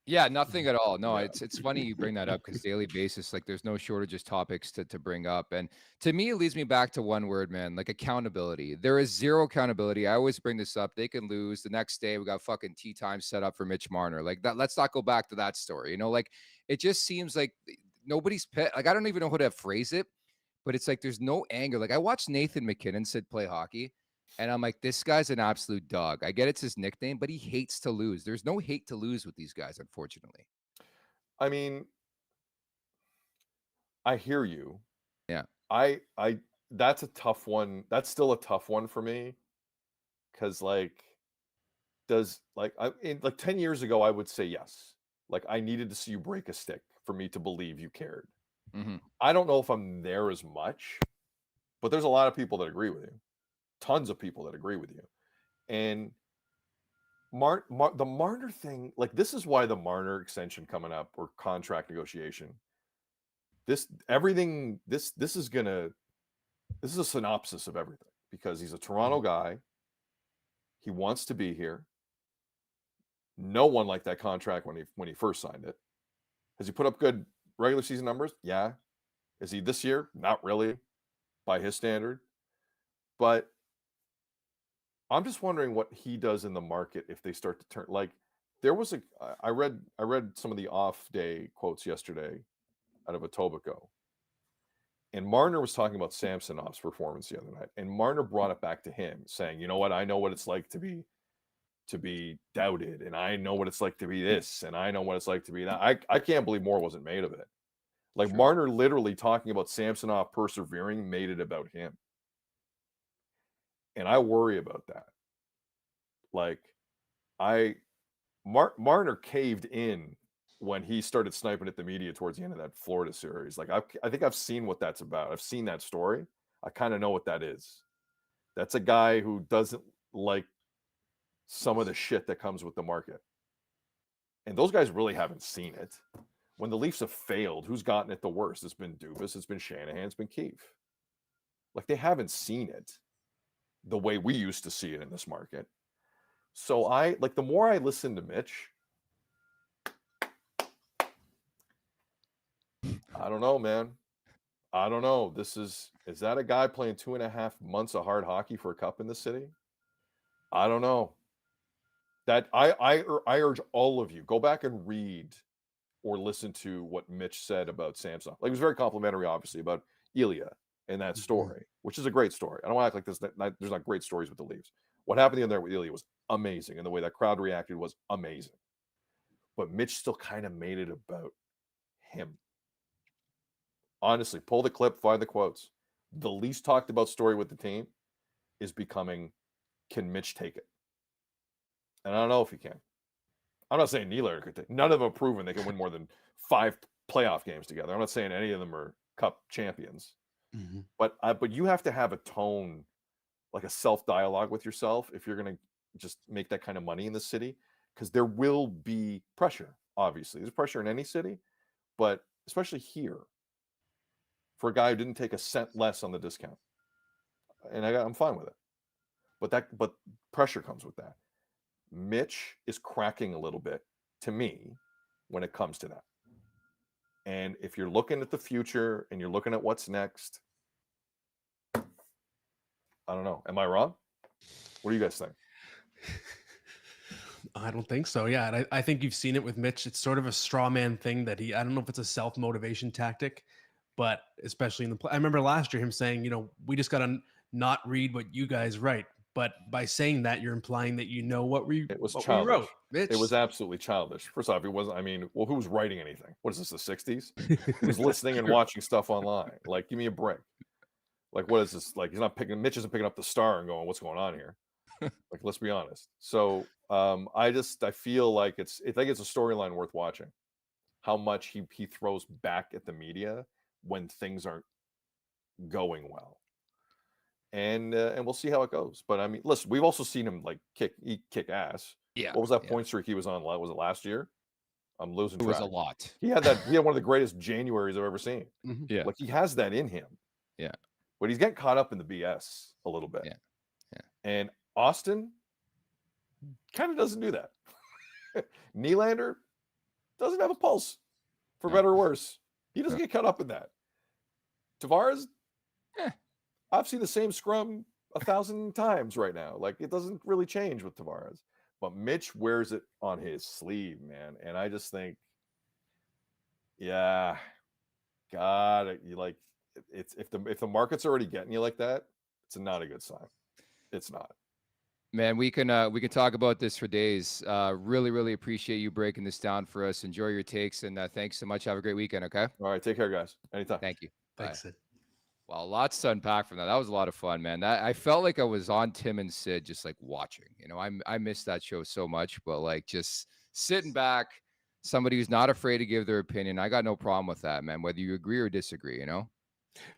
Yeah, nothing at all. No, Yeah. it's funny you bring that up, because daily basis, like, there's no shortage of topics to bring up. And to me, it leads me back to one word, man, like accountability. There is zero accountability. I always bring this up. They can lose. The next day, we got fucking tea time set up for Mitch Marner. Like, that. Let's not go back to that story. Like, it just seems like nobody's pet. Like, I don't even know how to phrase it, but it's like there's no anger. Like, I watched Nathan McKinnon play hockey, and I'm like, this guy's an absolute dog. I get it's his nickname, but he hates to lose. There's no hate to lose with these guys, unfortunately. I mean, I hear you. Yeah. That's a tough one. That's still a tough one for me. Cause like, 10 years ago, I would say yes. Like, I needed to see you break a stick for me to believe you cared. Mm-hmm. I don't know if I'm there as much, but there's a lot of people that agree with you. Tons of people that agree with you. And the Marner thing, like, this is why the Marner extension coming up, or contract negotiation, this is a synopsis of everything, because he's a Toronto guy. He wants to be here. No one liked that contract when he first signed it. Has he put up good regular season numbers? Yeah. Is he this year? Not really, by his standard. But I'm just wondering what he does in the market if they start to turn. Like, I read some of the off day quotes yesterday out of Etobicoke, and Marner was talking about Samsonov's performance the other night, and Marner brought it back to him, saying, "You know what? I know what it's like to be doubted, and I know what it's like to be this, and I know what it's like to be that." I can't believe more wasn't made of it. Like, Marner literally talking about Samsonov persevering made it about him. And I worry about that. Like, Marner caved in when he started sniping at the media towards the end of that Florida series. Like, I think I've seen what that's about. I've seen that story. I kind of know what that is. That's a guy who doesn't like some of the shit that comes with the market. And those guys really haven't seen it. When the Leafs have failed, who's gotten it the worst? It's been Dubas, it's been Shanahan, it's been Keefe. Like, they haven't seen it the way we used to see it in this market. So the more I listen to Mitch, I don't know, man. I don't know. Is that a guy playing 2.5 months of hard hockey for a cup in the city? I don't know. That I urge all of you, go back and read or listen to what Mitch said about Samsung. Like, it was very complimentary, obviously, about Ilya and that story, which is a great story. I don't want to act like there's not great stories with the Leafs. What happened in there with Ilya was amazing, and the way that crowd reacted was amazing. But Mitch still kind of made it about him. Honestly, pull the clip, find the quotes. The least talked about story with the team is becoming, can Mitch take it? And I don't know if he can. I'm not saying Nylander could take. None of them have proven they can win more than 5 playoff games together. I'm not saying any of them are cup champions. But you have to have a tone, like a self-dialogue with yourself, if you're going to just make that kind of money in the city, because there will be pressure. Obviously, there's pressure in any city, but especially here, for a guy who didn't take a cent less on the discount, and I'm fine with it. But pressure comes with that. Mitch is cracking a little bit to me when it comes to that. And if you're looking at the future and you're looking at what's next, I don't know. Am I wrong? What do you guys think? I don't think so. Yeah. And I think you've seen it with Mitch. It's sort of a straw man thing that I don't know if it's a self-motivation tactic, but especially in the play. I remember last year him saying, we just got to not read what you guys write. But by saying that, you're implying that what we wrote. Mitch. It was absolutely childish. First off, it wasn't. I mean, well, who was writing anything? What is this, the 60s? Who's listening and watching stuff online? Like, give me a break. Like, what is this? Like, Mitch isn't picking up the Star and going, what's going on here? Like, let's be honest. So I feel like I think it's a storyline worth watching. How much he throws back at the media when things aren't going well. And we'll see how it goes. But I mean, listen, we've also seen him like kick ass. Yeah. What was that point streak he was on? Was it last year? I'm losing track. It was a lot. He had one of the greatest Januaries I've ever seen. Yeah. Like, he has that in him. Yeah. But he's getting caught up in the BS a little bit. Yeah. Yeah. And Austin kind of doesn't do that. Nylander doesn't have a pulse, for better or worse. He doesn't get caught up in that. Tavares, I've seen the same scrum 1,000 times right now. Like, it doesn't really change with Tavares. But Mitch wears it on his sleeve, man. And I just think, yeah, God, if the market's already getting you like that, it's not a good sign. It's not. Man, we can talk about this for days. Really, really appreciate you breaking this down for us. Enjoy your takes, and thanks so much. Have a great weekend, okay? All right, take care, guys. Anytime. Thank you. Thanks, Sid. Well, lots to unpack from that. That was a lot of fun, man. I felt like I was on Tim and Sid, just like watching. I missed that show so much, but like just sitting back, somebody who's not afraid to give their opinion. I got no problem with that, man. Whether you agree or disagree,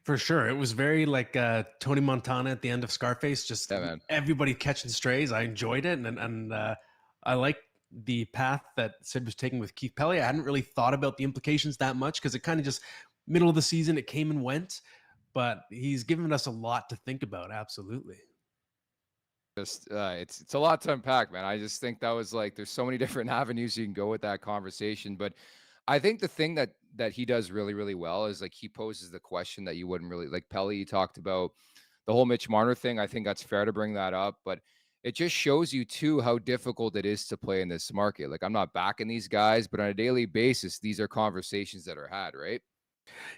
For sure. It was very like Tony Montana at the end of Scarface, just everybody catching strays. I enjoyed it. And I like the path that Sid was taking with Keith Pelley. I hadn't really thought about the implications that much because it kind of just middle of the season, it came and went. But he's given us a lot to think about. Absolutely. Just it's a lot to unpack, man. I just think that was like, there's so many different avenues you can go with that conversation. But I think the thing that he does really, really well is like he poses the question that you wouldn't really like. Pelly, you talked about the whole Mitch Marner thing. I think that's fair to bring that up, but it just shows you too how difficult it is to play in this market. Like, I'm not backing these guys, but on a daily basis, these are conversations that are had, right?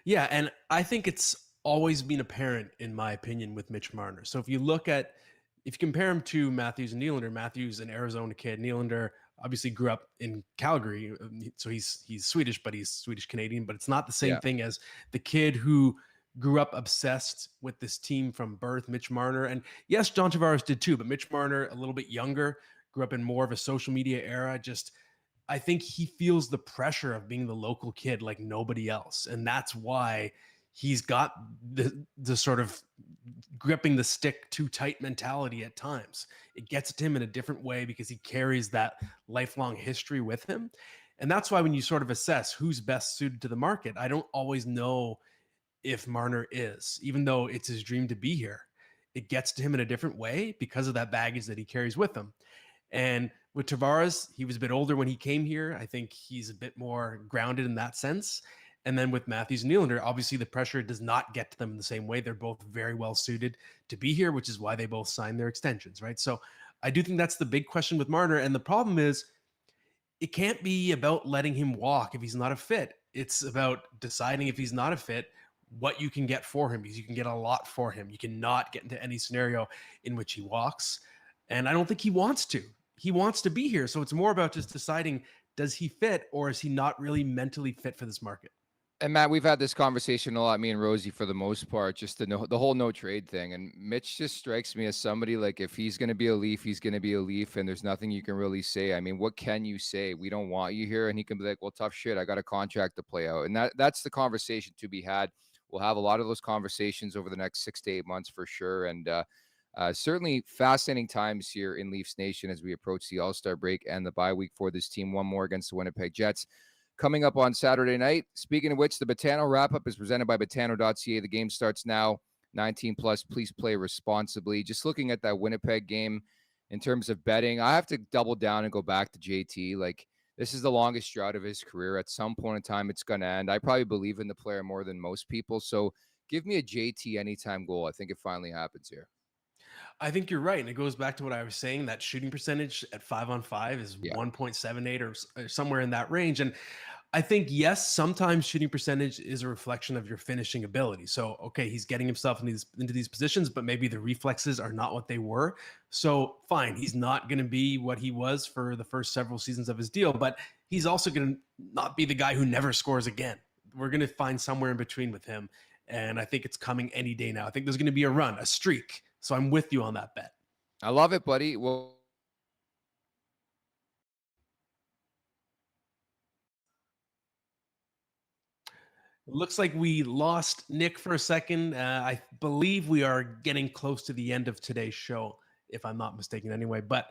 Yeah, and I think it's always been apparent, in my opinion, with Mitch Marner. So if you compare him to Matthews and Nylander, Matthews an Arizona kid, Nylander obviously grew up in Calgary, so he's Swedish, but he's Swedish Canadian. But it's not the same thing as the kid who grew up obsessed with this team from birth, Mitch Marner. And yes, John Tavares did too, but Mitch Marner, a little bit younger, grew up in more of a social media era. I think he feels the pressure of being the local kid like nobody else, and that's why he's got the sort of gripping the stick too tight mentality at times. It gets to him in a different way because he carries that lifelong history with him. And that's why when you sort of assess who's best suited to the market, I don't always know if Marner is, even though it's his dream to be here. It gets to him in a different way because of that baggage that he carries with him. And with Tavares, he was a bit older when he came here. I think he's a bit more grounded in that sense. And then with Matthews and Nylander, obviously the pressure does not get to them in the same way. They're both very well suited to be here, which is why they both signed their extensions, right? So I do think that's the big question with Marner. And the problem is it can't be about letting him walk if he's not a fit. It's about deciding if he's not a fit, what you can get for him, because you can get a lot for him. You cannot get into any scenario in which he walks. And I don't think he wants to. He wants to be here. So it's more about just deciding, does he fit or is he not really mentally fit for this market? And Matt, we've had this conversation a lot, me and Rosie, for the most part, just the whole no trade thing. And Mitch just strikes me as somebody like, if he's going to be a Leaf, he's going to be a Leaf, and there's nothing you can really say. I mean, what can you say? We don't want you here. And he can be like, well, tough shit. I got a contract to play out. And that's the conversation to be had. We'll have a lot of those conversations over the next 6 to 8 months for sure. And certainly fascinating times here in Leafs Nation as we approach the All-Star break and the bye week for this team. One more against the Winnipeg Jets coming up on Saturday night. Speaking of which, the Betano wrap-up is presented by Betano.ca. The game starts now. 19 plus. Please play responsibly. Just looking at that Winnipeg game in terms of betting, I have to double down and go back to JT. Like, this is the longest drought of his career. At some point in time, it's going to end. I probably believe in the player more than most people. So give me a JT anytime goal. I think it finally happens here. I think you're right. And it goes back to what I was saying, that shooting percentage at 5-on-5 is 1.78 or somewhere in that range. And I think, yes, sometimes shooting percentage is a reflection of your finishing ability. So, okay, he's getting himself into these positions, but maybe the reflexes are not what they were. So fine, he's not going to be what he was for the first several seasons of his deal, but he's also going to not be the guy who never scores again. We're going to find somewhere in between with him. And I think it's coming any day now. I think there's going to be a run, a streak. So I'm with you on that bet. I love it, buddy. Well, it looks like we lost Nick for a second. I believe we are getting close to the end of today's show, if I'm not mistaken anyway. But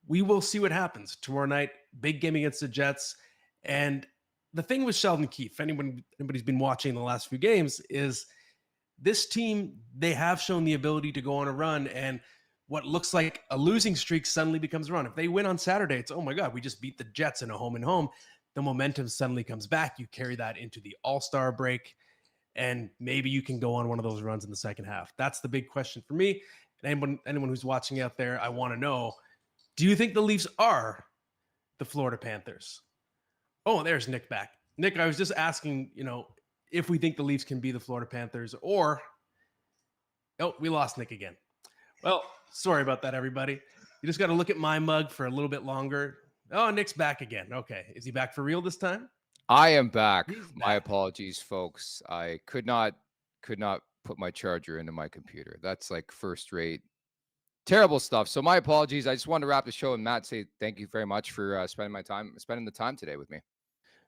we will see what happens tomorrow night. Big game against the Jets. And the thing with Sheldon Keefe, anybody's been watching the last few games, is this team, they have shown the ability to go on a run, and what looks like a losing streak suddenly becomes a run. If they win on Saturday, it's, oh my God, we just beat the Jets in a home and home. The momentum suddenly comes back. You carry that into the All-Star break, and maybe you can go on one of those runs in the second half. That's the big question for me. And anyone who's watching out there, I want to know, do you think the Leafs are the Florida Panthers? Oh, there's Nick back. Nick, I was just asking, if we think the Leafs can be the Florida Panthers, or, oh, we lost Nick again. Well, sorry about that, everybody. You just got to look at my mug for a little bit longer. Oh, Nick's back again. Okay. Is he back for real this time? I am back. My apologies, folks. I could not put my charger into my computer. That's like first rate, terrible stuff. So my apologies. I just wanted to wrap the show and Matt say thank you very much for spending the time today with me.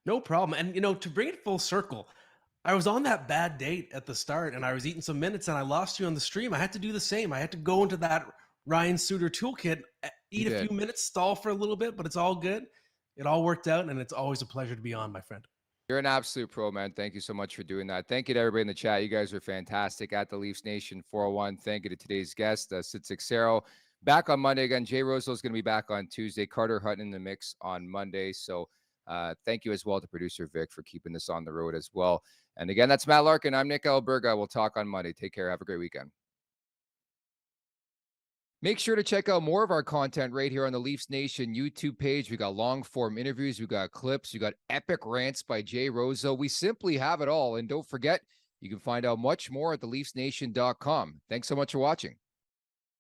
No problem. And, to bring it full circle, I was on that bad date at the start and I was eating some minutes and I lost you on the stream. I had to do the same. I had to go into that Ryan Suter toolkit, eat a few minutes, stall for a little bit, but it's all good. It all worked out, and it's always a pleasure to be on, my friend. You're an absolute pro, man. Thank you so much for doing that. Thank you to everybody in the chat. You guys are fantastic. At the Leafs Nation 401. Thank you to today's guest, Sid Seixeiro. Back on Monday again. Jay Rosel is going to be back on Tuesday. Carter Hutton in the mix on Monday. So thank you as well to producer Vic for keeping this on the road as well. And again, that's Matt Larkin. I'm Nick Alberga. We'll talk on Monday. Take care. Have a great weekend. Make sure to check out more of our content right here on the Leafs Nation YouTube page. We got long form interviews. We got clips. We got epic rants by Jay Rosel. We simply have it all. And don't forget, you can find out much more at theleafsnation.com. Thanks so much for watching.